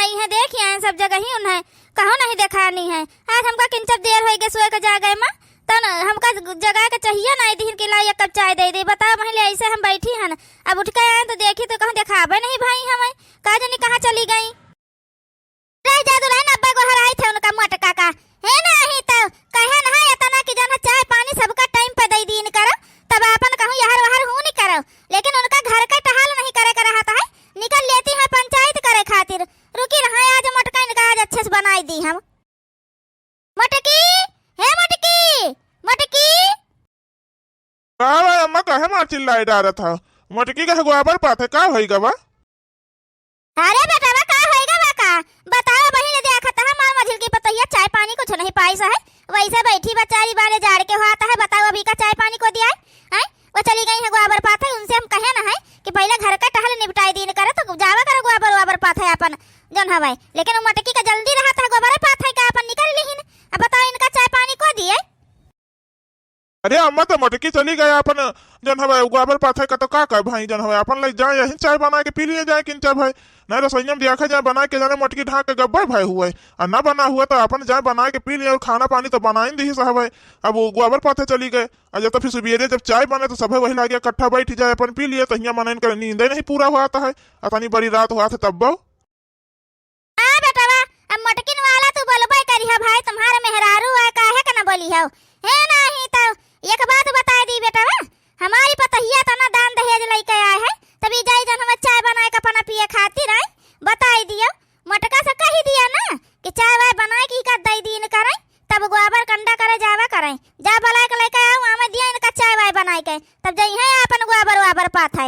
आई है, देखिए हैं सब जगह ही उन्हें कहो नहीं देखा नहीं है। आज हमका किंचब देर हो गए सोए के जा गए माँ तन हमका जगह के चाहिए ना दिन के ला एक कप चाय दे दे। बताओ महिले ऐसे हम बैठी हैं अब उठ के आए तो देखी तो कहूँ देखाबे नहीं भाई हमें का जानी कहाँ चली गई। रह जा दुल्हन अब्बा को हराई थे उनका मटका का है ना ही तो कहे ना है इतना कि जन चाय पानी सबका टाइम पे दे दीन करो तब अपन कहूँ यहर वहर हूँ नहीं करो। लेकिन उनका घर का टहाल नहीं करे कर रहा है, निकल लेती है पंचायत करे खातिर। रुकी रहा आज मटका इनका आज अच्छे से बनाई दी हम। मटकी है मटकी मटकी का भाई अम्मा कहे मार चिल्लाई डारा था मटकी का गोबर पाथे का होइगा बा। अरे बेटा का होएगा बा का बताओ बहिन देखा था मार मझिल की पतैया चाय पानी कुछ नहीं पाई है वैसे बैठी बेचारी बारे जाड़ के हुआ है। बताओ अभी का चाय पानी को दिया है वो चली गई है गोबर पाथे। उनसे हम कहे ना है कि पहले घर का टहल निपटाई दिन करे तो जावा करो गोबर गोबर पाथे अपन जन हवाई। लेकिन वो मटकी का जल्दी रहा था गोबर पाथे का अपन निकल लीन। अब बताओ इनका चाय पानी को दिए। अरे अम्मा तो मटकी चली गए अपन जन हवे गोबर पाथे का तो का कह भाई जन हवे अपन ले जाए यही चाय बना के पी लिए जाए किन चाय भाई नहीं रसोईया में देखा जाए बना के जाने मटकी ढाक के गब्बर भाई हुआ है और ना बना हुआ तो अपन जाए बना के पी लिए और खाना पानी तो बना ही दी साहब है। अब वो गोबर पाथे चली गए और जब तो फिर सुबेरे जब चाय बने तो सब वही लागे इकट्ठा बैठ जाए अपन पी लिए तो यहाँ मन कर नींद नहीं पूरा हुआ था है इतनी बड़ी रात हुआ था तब अब मटकिन वाला तू बोलबे करी है भाई तुम्हारे मेहरारू है काहे के ना बोली है नहीं तो एक बात बता दी बेटा हमारी पतहिया तना दान दहेज लेके आए है तभी जाई जन हम चाय बनाए के अपना पिए खातिर आई बताई दियो। मटका से कही दिया ना कि चाय वाय बनाए की का दई दिन करे तब गोबर कंडा करे जावा करे जा बलाए के लेके आऊं हमें दिया इनका चाय वाय बनाए के तब जई है अपन गोबर गोबर पाथ है।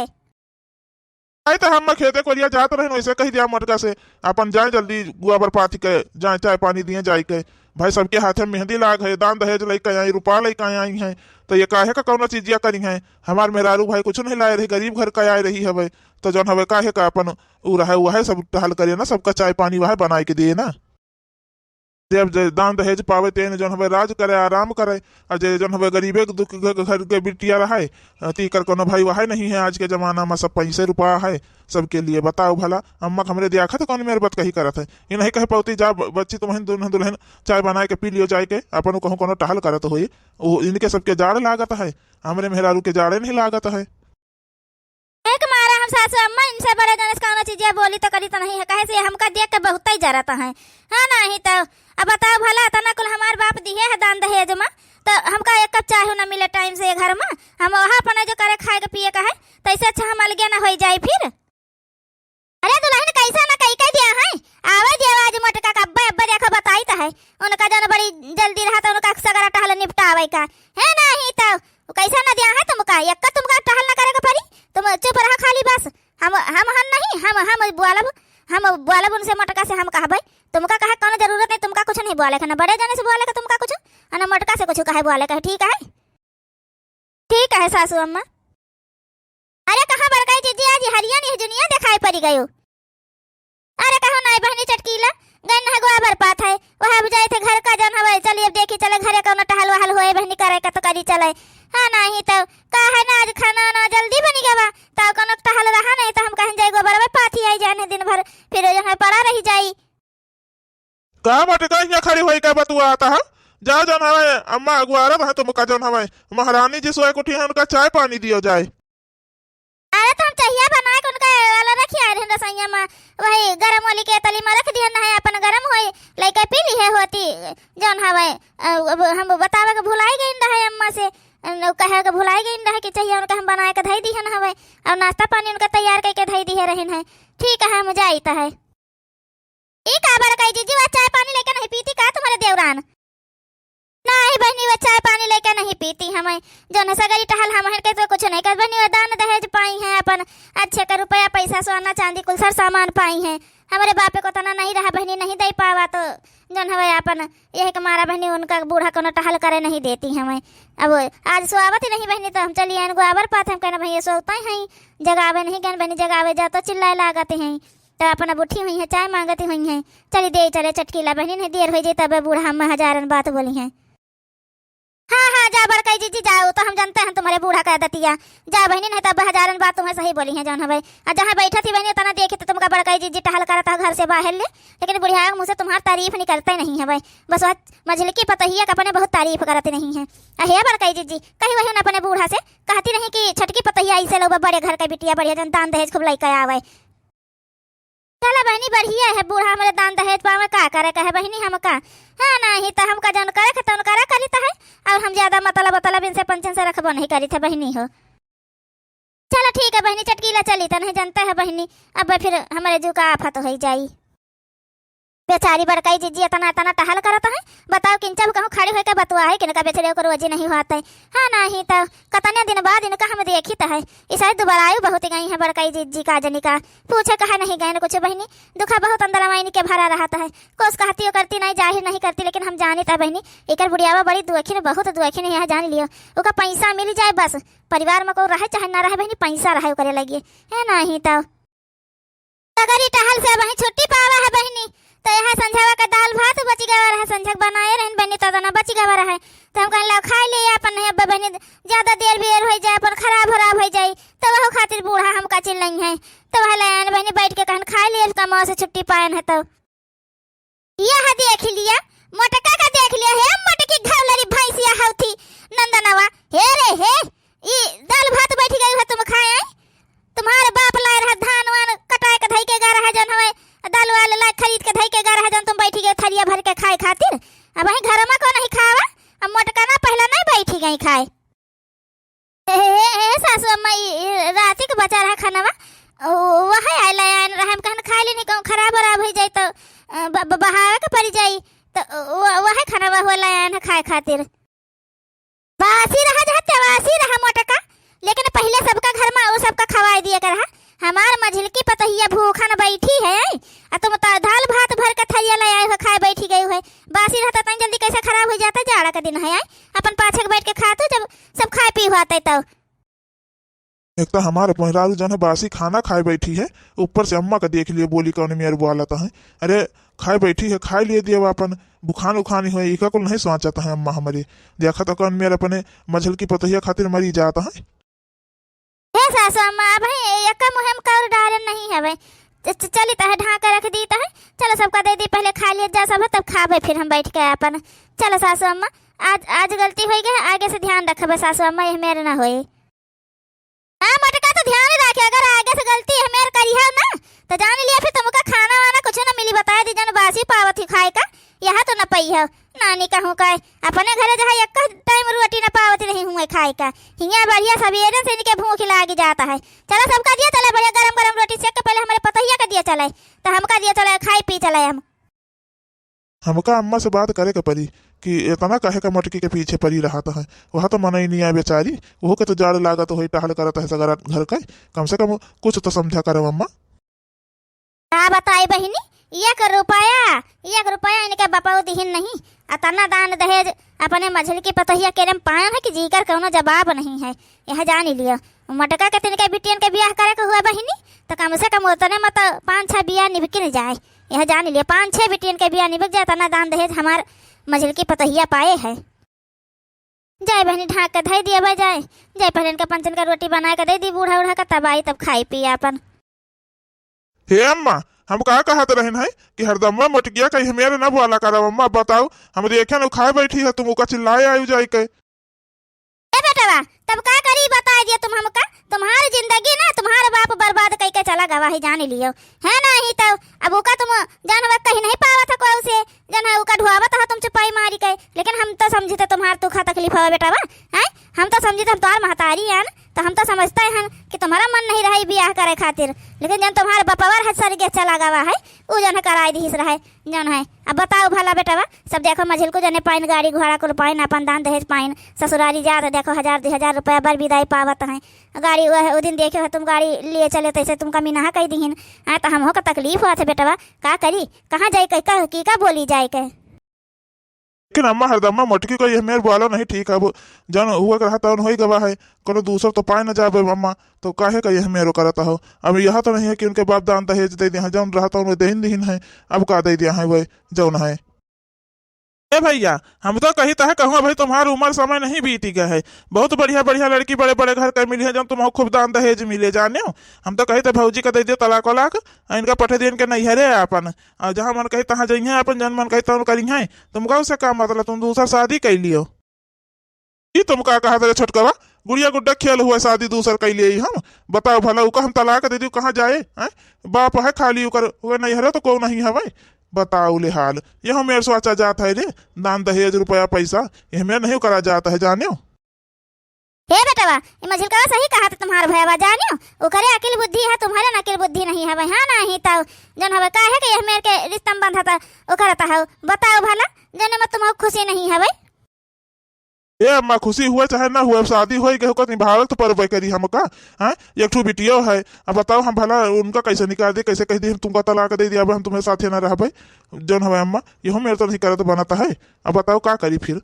आई तो हम खेते को लिया जाते रहे वैसे कही दिया मटका से अपन जाए जल्दी गोबर पाथी के जाए चाय पानी दिए जाए के भाई सबके हाथ में मेहंदी लाग है दान दहेज लेके आई रुपा लेके आई है तो ये काहे का कौन चीजिया करी है हमार मेहरारू भाई कुछ नहीं लाए रही गरीब घर का आए रही है तो जन हवे काहे का अपन उ रहा हुआ है सब टहल करे ना सबका चाय पानी वह बनाए के दिए ना जब दान दहेज पावे तेन जन हवे राज करे आराम करे और जे जन हवे गरीबे दुख घर के बिटिया रहा है तीकर कोनो भाई वह नहीं है आज के जमाना में सब पैसे रुपया है सबके लिए। बताओ भला अम्मा हमरे दिया था कौन मेरे बात कही करत है ये नहीं कहे पौती जा बच्ची तुम्हें दुल्हन चाय बनाए के पी लियो जाए के अपन कहूँ कोनो टहल करत हुई इनके सबके जाड़ लागत है हमरे मेहरारू के जाड़े नहीं लागत है। एक मारा हम सासू अम्मा इनसे बड़े जन कौन चीजें बोली तो करी तो नहीं है कहे से हमका देख के बहुत ही जरता है हाँ नहीं तो अब बताओ भला तना कुल हमार बाप दिए है दान दहेज में तो हमका एक कप चाय ना मिले टाइम से घर में हम वहाँ अपना जो करे खाए के पिए का है तो ऐसे अच्छा हम अलगे ना हो जाए फिर। अरे दुल्हन कैसा ना कही कह दिया है आवाज आवाज मटका का अब्बा अब्बा देखो बताई तो है उनका जन बड़ी जल्दी रहा तो उनका सगरा टहल निपटावे का है नहीं तो कैसा ना दिया है तुमका एक तुमका टहल ना करे पड़ी तुम चुप रहा खाली बस हम नहीं हम बोलब उनसे मटका से हम कहबे तुमका कहे कौन जरूरत नहीं तुमका कुछ नहीं बोले ना बड़े जने से बोले का तुमका कुछ ना मटका से कुछ कहे बोले का ठीक है सासू अम्मा। अरे कहाँ बढ़ गई जीजी आज हरिया नहीं जुनिया दिखाई पड़ी गई। अरे कहो नहीं बहनी चटकीला गन है गोबर पाथ है वह बुझाई थे घर का जन हवे चलिए देखी चले घरे का टहल वहल होए बहनी करे का तो करी चले हाँ नहीं तो का है ना आज खाना ना जल्दी बनी गवा तो कोनो टहल रहा नहीं तो हम कहीं जाए गोबर में पाथी आई जाने दिन भर फिर यहाँ पड़ा रही जाई का मटका यहाँ खड़ी हुई का बतुआ आता है जाओ जन हवे अम्मा अगुआरत है तुमका जन हवे महारानी जी सोए कुठी है उनका चाय पानी दियो जाए। अरे तो हम चाहिए बना के उनका वाला रखी आ रहे रसोईया में वही गरम वाली के तली में रख दिया ना है अपन गरम होई लेके पी ली है होती जन हवे हम बतावे के भुलाई गई रहे अम्मा से कहे के भुलाई गई रहे कि चाहिए उनका हम बनाए के धई दी है ना हवे और नाश्ता पानी उनका तैयार करके धई दी है रहन है ठीक है हम जाईता है। ई का बार कही जीजी वो चाय पानी लेके नहीं पीती का तुम्हारे देवरान नहीं बहनी वो चाय पानी लेके नहीं पीती हमें जो न सगरी टहल हम के तो कुछ नहीं कर बहनी वो दान दहेज पाई है अपन अच्छे का रुपया पैसा सोना चांदी कुल सर सामान पाई है हमारे बापे को तना नहीं रहा बहनी नहीं दे पावा तो जन हवे अपन यही के मारा बहनी उनका बूढ़ा को टहल करे नहीं देती हमें। अब आज सोआवत ही नहीं बहनी तो हम चलिए गोबर पाथ हम कहना भैया सोते हैं जगावे नहीं गन बहनी जगावे जा तो चिल्लाए लागते हैं तो अपना बुढ़ी हुई है चाय मांगती हुई है चली दे चले चटकीला बहनी नहीं देर हो जाए तब बूढ़ा हम हजारन बात बोली है। हाँ हाँ जा बड़काई जीजी जाओ, तो हम जानते हैं तुम्हारे बूढ़ा का दतिया। जा बहनी, नहीं तब हजारन बात तुम्हें सही बोली है जौन हवे। और जहाँ बैठा थी बहनी तना देखी तो तुमका बड़काई जीजी टहल करता घर से बाहर ले, लेकिन बुढ़िया मुँह से तुम्हारी तारीफ निकलते नहीं है भाई। बस वह मझली की पतहिया का अपने बहुत तारीफ करते नहीं है। अहे बड़काई जीजी कहीं वही अपने बूढ़ा से कहती नहीं कि छटकी पतहिया ऐसे लोग बड़े घर का बिटिया बढ़िया जन दान दहेज खूब लैके आवे। चला बहनी बढ़िया है, बूढ़ा हमारे दान दहेज पावे का करे कहे बहनी हमका। हाँ नहीं तो हमका जन करे तन करा करी है, और हम ज्यादा मतलब इनसे पंचन से रखबो नहीं करी थे बहनी हो। चलो ठीक है बहनी, चटकीला चली तो नहीं जानता है बहनी, अब फिर हमारे जू का आफत हो जाई। बेचारी बड़काई जीजी इतना इतना टहल करता है, बताओ किंचा कहूँ खड़ी होकर बतुआ है कि इनका बेचारे को रोजी नहीं होता है। हाँ नहीं तो कतने दिन बाद इनका हम देखी तो है, इस दोबारा आयु बहुत गई है बड़काई जीजी का जनी का। पूछे कहा नहीं गए कुछ बहनी, दुखा बहुत अंदर मायनी के भरा रहता है। कोस कहती हो करती नहीं, जाहिर नहीं करती, लेकिन हम जानी था बहनी एक बुढ़ियावा बड़ी दुखी बहुत दुखी नहीं है, जान लियो। उसका पैसा मिल जाए बस, परिवार में को रहे चाहे ना रहे बहनी, पैसा रहे करे लगी है नहीं तो अगर टहल से वही छुट्टी पावा है बहनी तो यहाँ संझावा का दाल भात बच गया रहा, संझक बनाए रहन बनी तो ना बच गया रहा, तो हम कहला खा लिए अपन है बहनी, ज्यादा देर बेर हो जाए अपन खराब हो जाए तो वह खातिर बूढ़ा हमका चिल्लाई है। तो वह लायन बहनी बैठ के कहन खा लिए कमाओ से छुट्टी पायन है। तो यह देख लिया मोटका का देख लिया है, मोटकी घावलरी भैंसिया हौथी नंदनवा हे रे हे, ई दाल भात बैठ गई है तुम खाए, तुम्हारे बाप लाए रहा धान वान कटाए के धई के गा रहा जन हवे, दाल वाल ला खरीद के धई के गा रहा जन तुम बैठी गए थरिया भर के खाए खातिर। अब वही घर में को नहीं खावा, अब मोटका ना पहला नहीं बैठी गई खाए। सासू अम्मा राती के बचा रहा खाना वह आयल रहम कहन खा ली नहीं कहूँ खराब हो जाए तो बहावे के पड़ जाई, तो वह खाना वह लायन खाए खातिर बासी रहा जाते वासी रहा मोटका, लेकिन पहले सबका घर में वो सबका खवाई दिया कर रहा। हमार मझिल की पतहिया भूखा न बैठी है, तुम तो दाल भात भर के थरिया ले आए हो खाए बैठी गई है, बासी रहता तो जल्दी कैसे खराब हो जाता, जाड़ा का दिन है अपन पाछे बैठ के खाते जब सब खाए पी हुआते। तो एक तो हमारे पहिरारू जन है बासी खाना खाए बैठी है, ऊपर से अम्मा का देख लिए बोली कौन मेरे बोलाता है, अरे खाए बैठी है खाए लिए दिए अपन बुखान उखानी हुए इका को नहीं सोचाता है अम्मा हमारी, देखा तो कौन मेरे अपने मझल की पतहिया खातिर मरी जाता है। सासू अम्मा भाई एक मुहिम कर डालन नहीं है भाई, चली तो है ढाका रख दी तो है, चलो सबका दे दी पहले खा लिया जा सब है तब खावे फिर हम बैठ के अपन। चलो सासू अम्मा आज गलती हो गई, आगे से ध्यान रखे सासू अम्मा, ये मेरे ना होए। हाँ मोटका तो ध्यान रखे, अगर आगे से गलती है मेरे करी है ना तो जान लिया फिर तुमका खाना वाना कुछ ना मिली, बता दी जन बासी पावत ही खाए का, यहाँ तो न पई है नानी कहूँ का अपने घरे जहाँ एक टाइम रोटी न पावती नहीं हुए खाए का, हियाँ बढ़िया सवेरे से इनके भूख लागी जाता है। चलो सबका दिया चले बढ़िया गरम गरम रोटी सेक के, पहले हमारे पतहिया का दिया चले तो हमका दिया चले खाई पी चले। हमका अम्मा से बात करे के पड़ी कि इतना कहे का मटकी के पीछे पड़ी रहता है, वह तो मन ही नहीं आए बेचारी, वो के तो जाड़ लागत हो टहल करता है सगरा घर का, कम से कम कुछ तो समझा करो अम्मा। क्या बताई बहिनी, 1 रुपया इनके बापा दिहिन नहीं, अतना दान दहेज अपने मझली की पतहिया केरम पाया है कि जीकर कौनो जवाब नहीं है। यह जान लियो मटका के तिनके बिटियन के ब्याह करे के हुआ बहिनी तो कम से कम उतने मत 5-6 बिया निभके न जाए, यह जान लियो 5-6 बिटियन के बिया निभक जाए, तना दान दहेज हमार मझली की पतहिया पाए है। जाए बहनी ढाक के धई दिया भाई, जाए पहले इनका पंचन का रोटी बना के दे दी बूढ़ा उढ़ा का, तब आई तब खाई पी अपन। हे अम्मा हम कहा कहत रहन है कि हरदम्मा मटकिया कहीं मेरे न बोला करो, अम्मा बताओ हम देखे न खाए बैठी है तुम का चिल्लाए आयु जाए के। बेटवा तब का करी बता दिया तुम हमका, तुम्हारी जिंदगी ना तुम्हारे बाप बर्बाद कई के चला गवाही जान लियो है ना ही, तो अब उका तुम जानवर कहीं नहीं पावा था को से जन है उका ढुआवा था तुम चुपाई मारी के, लेकिन हम तो समझी थे तुम्हार तुखा तकलीफ हो बेटा है, हम तो समझी थे हम तुम्हार महतारी है तो हम तो समझते हैं कि तुम्हारा मन नहीं रही ब्याह करे खातिर, लेकिन जन तुम्हारे बपवर सर के चला गवा है वो जन कराई दीस रहे जन है। अब बताओ भला बेटा सब देखो मझिल को जने पाइन गाड़ी घोड़ा को पाइन अपन दान दहेज पाइन ससुरारी जात देखो 1000-2000 रुपया बर विदाई पावत है, गाड़ी वो दिन देखे हो तुम गाड़ी लिए चले तैसे तुमका मीना कही दीन है, तो हम हो का तकलीफ हुआ थे बेटवा का करी कहाँ जाए की का बोली जाए के। लेकिन अम्मा हरदम्मा मटकी को ये मेरे बोलो नहीं ठीक है, वो जन हुआ रहा तो हो गवा है कोनो दूसर तो पाए न जाबे अम्मा, तो काहे का यह मेरो करता हो। अब यह तो नहीं है कि उनके बाप दान दहेज दे दिया जौन रहा था उन्हें दहीन दहीन है, अब का दे दिया है वह जौन है। ए भैया, हम तो कही तह कहूँ भाई तुम्हारी उम्र समय नहीं बीती गया है। बहुत बढ़िया बढ़िया लड़की बड़े बड़े घर के मिली है जब तुम खूब दान दहेज मिले जाने हो। हम तो कही थे भौजी का दे दियो तलाक वलाक, इनका पठे दिन के नहीं हरे अपन, और जहाँ मन कही तहाँ जइए अपन, जन मन कही तहाँ करी है। तुमका उससे काम मतलब तुम दूसरा शादी कर लियो। ये तुम का कहा तेरे छोटकवा, गुड़िया गुड्डा खेल हुआ शादी दूसर कर लिए हम। बताओ भला उका हम तलाक दे दी कहाँ जाए हैं? बाप है खाली उकर हुए नहीं हरे तो को नहीं हवे। बताओ ले हाल, यह मेरे सोचा जाता है रे, दान दहेज रुपया पैसा यह मेरे नहीं करा जाता है जाने हो। हे बेटवा, ये मझिलका सही कहा था तुम्हारा भैया जानियो, ओकरे अकिल बुद्धि है, तुम्हारे ना अकिल बुद्धि नहीं है। हाँ नहीं तो जन हवे काहे के यह मेरे के रिश्ता बंधा था ओकर रहता है। बताओ भला जन मत तुम खुशी नहीं है भाई। ए अम्मा, खुशी हुए चाहे ना हुए, शादी हो गई हो निभावल तो पर करी हमका। हाँ, एक ठू बिटियो है। अब बताओ हम भला उनका कैसे निकाल दे, कैसे कह दी तुमका तलाक दे दिया, अब हम तुम्हें साथे ना रह भाई जौन हवे। अम्मा यहो मेरे तो नहीं करे तो बनाता है। अब बताओ का करी फिर।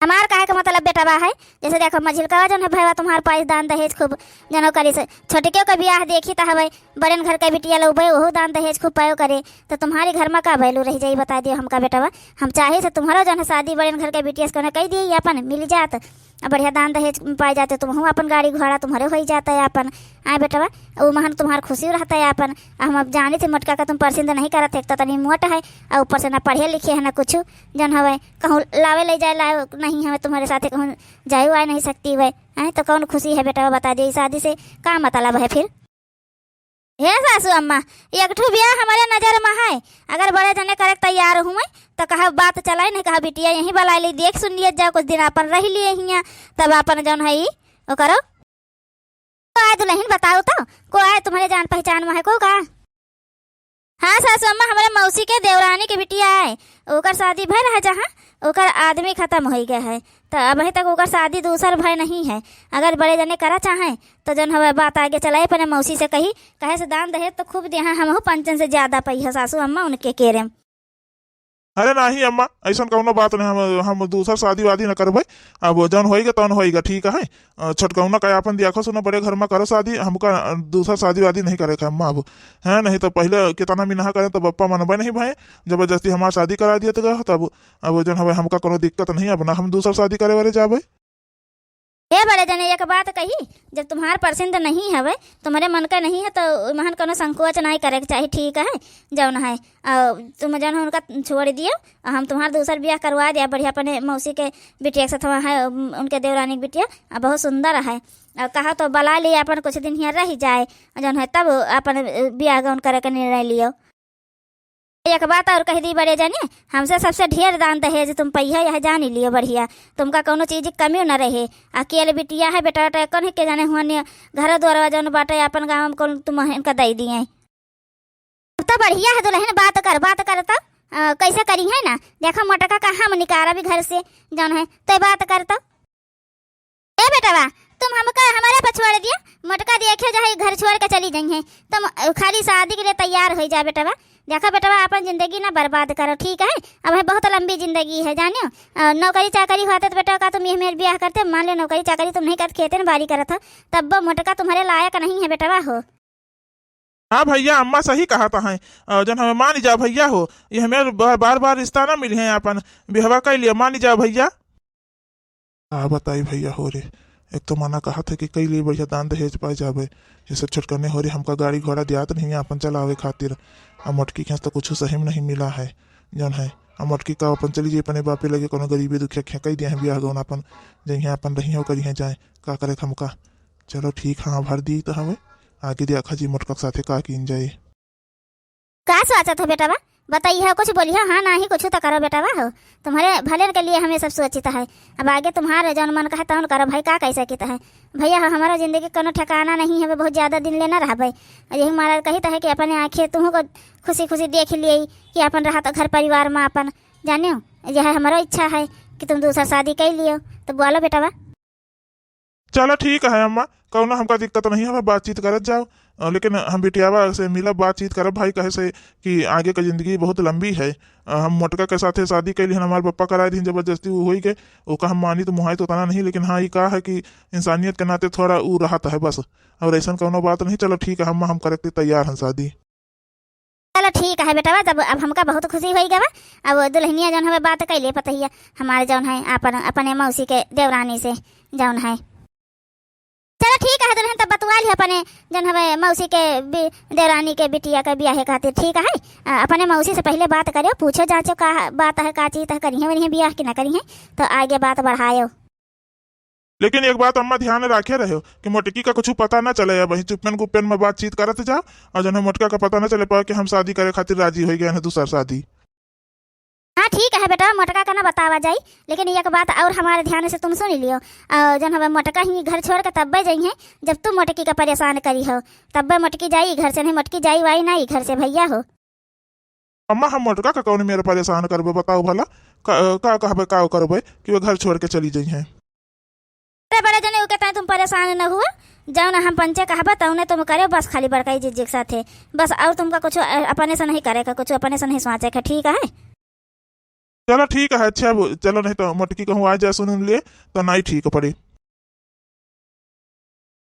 हमार काहे का मतलब बेटा है, जैसे देखो मझिलका जन है भैया तुम्हारे पास दान दहेज खूब जनो करी से, छोटके का ब्याह देखी तो हवे बड़न घर का बिटिया लोग भाई वह दान दहेज खूब पायो करे, तो तुम्हारे घर में का वैल्यू रह जाई बता दियो हमका बेटा। हम चाहे से तुम्हारा जन शादी बड़न घर के बिटिया से कह दिए अपन मिल जात, बढ़िया दान दहेज पाए जाते, तुम अपन गाड़ी घोड़ा तुम्हारे हो ही जाता है अपन। आए बेटा वो महन तुम्हार खुशी रहता है अपन। हम अब जाने थे मोटका का तुम परसिंद नहीं करते, एक तो तनी मोट है और ऊपर से ना पढ़े लिखे है ना कुछ जन हवे, कहूँ लावे ले जाए लाए नहीं हमें तुम्हारे साथ कहूँ जाए आ नहीं सकती हुए है, तो कौन खुशी है बेटा बता दिए। शादी से का मतलब है फिर। हे सासू अम्मा, एक ठू ब्याह हमारे नजर में है, अगर बड़े जने करे तैयार हुए तो कहा बात चलाए, नहीं कहा बिटिया यहीं बुला ली, देख सुन लिया जाओ, कुछ दिन अपन रह लिए हियाँ, तब अपन जौन है वो करो। को आए दुल्हन बताओ तो, को आए तुम्हारे जान पहचान में है को का? हाँ सासू अम्मा, हमारे मौसी के देवरानी के बिटिया है, ओकर शादी भय है, जहाँ ओकर आदमी खत्म हो गया है, तो अभी तक ओकर शादी दूसर भय नहीं है। अगर बड़े जने करा चाहे तो जन हवे बात आगे चलाए, अपने मौसी से कही कहे से दान दहेज तो खूब दिया, हम पंचन से ज्यादा पई है सासू अम्मा उनके केरे। अरे नहीं अम्मा, ऐसा कौनो बात नहीं, हम दूसरा शादी वादी न करबे। अब जौन होएगा तौन होएगा, ठीक है। छोटकौना का अपन दिया सुनो बड़े घर में करो शादी, हमका दूसरा शादी वादी नहीं करे अम्मा अब है। नहीं तो पहले कितना मिनहा करें तो पप्पा मनबे नहीं भाई, जबरदस्ती हमारा शादी करा दिया तो तब अब जौन हवे हमका कोनो दिक्कत नहीं, अब ना हम दूसरा शादी करे वाले जाबे। हे बड़े जने एक बात कही, जब तुम्हार पसंद नहीं है भाई, तुम्हारे मन का नहीं है तो महन कोनो संकोच नहीं करे के चाहिए, ठीक है। जौन है तुम जौन उनका छोड़ दियो, हम तुम्हारा दूसरा ब्याह करवा दिया बढ़िया अपने मौसी के बिटिया के साथ है, उनके देवरानी की बिटिया बहुत सुंदर है। कहा तो बुला लिया अपन कुछ दिन यहाँ रह जाए जौन है, तब अपन ब्याह गौन करे के निर्णय लियो। एक बात और कह दी बड़े जने, हमसे सबसे ढेर दान दहेज तुम पहिया यह जान ही लियो बढ़िया, तुमका कोनो चीज की कमी न रहे। अकेले बिटिया है बेटा कौन के जाने हुआ घर द्वारा जौन बाटे अपन गाँव में तुम इनका दे दिए, तो बढ़िया है दुल्हन। बात कर तो कैसे करी है ना, देखो मोटका का हम निकारा भी घर से जौन है, तो बात कर तो। ए बेटा तुम हमका हमारे पर छोड़ दिया, मोटका देखे जाए घर छोड़ के चली गई है, तुम खाली शादी के लिए तैयार हो जा बेटा। देखो बेटा अपन जिंदगी ना बर्बाद करो, ठीक है। अब है बहुत लंबी जिंदगी है जानियो, नौकरी चाकरी होते तो बेटा का तुम ये मेरे ब्याह करते, मान लो नौकरी चाकरी तुम नहीं करते, खेते में बारी करत हो, तब वो मोटका तुम्हारे लायक नहीं है बेटा हो। हाँ भैया, अम्मा सही कहा था है, जन हमें मान जाओ भैया हो, ये हमें बार बार रिश्ता ना मिले हैं, अपन बिहवा कर लिया, मान जाओ भैया। हाँ बताई भैया हो रे, एक तो मना कहा था कि कई लिए बढ़िया दान दहेज पाए जाबे, जैसे छुटकने हो रही हमका गाड़ी घोड़ा दियात नहीं है अपन चलावे खातिर। अब मटकी के तो कुछ सही में नहीं मिला है जौन है, अब मटकी का अपन चली जाए अपने बापे लगे कोनो गरीबी दुखिया खे कही दिया है ब्याह गौन अपन जहाँ अपन रही हो करी जाए का करे हमका। चलो ठीक, हाँ भर दी तो हमें आगे दिया खा जी मोटका साथे का कीन जाए। का सोचत हो बेटा बताइए, कुछ बोलिए, हाँ ना ही कुछ तो करो बेटा हो, तुम्हारे भले के लिए हमें सब सोचता है। अब आगे तुम्हारे जौन मन का है तौन करो भाई, का कैसे किता है भैया हो, हमारा जिंदगी कोनो ठिकाना नहीं है, बहुत ज्यादा दिन लेना रहा भाई। यही हमारा कहता है कि अपने आँखें तुम को खुशी खुशी देख लिए कि अपन रहा तो घर परिवार में अपन जाने हो, यह हमारा इच्छा है कि तुम दूसरा शादी कर लियो, तो बोलो बेटा। चलो ठीक है अम्मा, कौनो हमका दिक्कत नहीं है, बातचीत करत जाओ, लेकिन हम बिटियावा से मिला बातचीत करब भाई, कहे से कि आगे का जिंदगी बहुत लंबी है। हम मोटका के साथे शादी कैली हमारे पप्पा कराए दी जबरदस्ती वो हुई के, ओका हम मानी तो मुहाई तो तना नहीं, लेकिन हाँ ये कहा है कि इंसानियत के नाते थोड़ा वो रहा है बस, और ऐसा कौनो बात नहीं। चलो ठीक है हम करे तैयार हैं शादी। चलो ठीक है बेटा, जब अब हमका बहुत खुशी हुई गवा। अब दुल्हनिया जौन हमें बात कैले पतैया हमारे जौन है अपने मौसी के देवरानी से जौन है। चलो ठीक है दुल्हन, तब बतवा ली अपने जौन हमें मौसी के देवरानी के बिटिया के ब्याह खातिर। ठीक है अपने मौसी से पहले बात करियो, पूछो जांचो का बात है, का चीज करी है वही ब्याह की ना करी है, तो आगे बात बढ़ायो। लेकिन एक बात अम्मा ध्यान रखे रहे कि मोटकी का कुछ पता ना चले, वही चुप्पन गुप्पन में बातचीत करते जा, और जो मोटका का पता ना चले पाए कि हम शादी करे खातिर राजी हो गए हैं दूसरा शादी। हाँ ठीक है बेटा, मोटका का ना बतावा जाई, लेकिन एक बात और हमारे ध्यान से तुम सुन लियो। जन हमें मोटका ही घर छोड़ के तब्बे जाई है, जब तुम मोटकी का परेशान करी हो तब्बे मोटकी जाई घर से, नहीं मोटकी जाई वाई नहीं घर से भैया हो। अम्मा हम मोटका का कौन मेरे परेशान करबे, बताओ भला का कहबे का करबे कि वो घर छोड़ के चली जाई है। बड़े जने उ कहता है तुम परेशान न हुआ, जाओ ना हम पंचे कहबा तौने तुम करे बस, खाली बड़काई जिज्जे के साथ है बस, और तुमका कुछ अपने से नहीं करेगा, कुछ अपने से नहीं सोचे का। ठीक है चलो ठीक है, अच्छा चलो, नहीं तो मोटकी कहूँ आ जाए सुन लिए तो नहीं ठीक पड़े।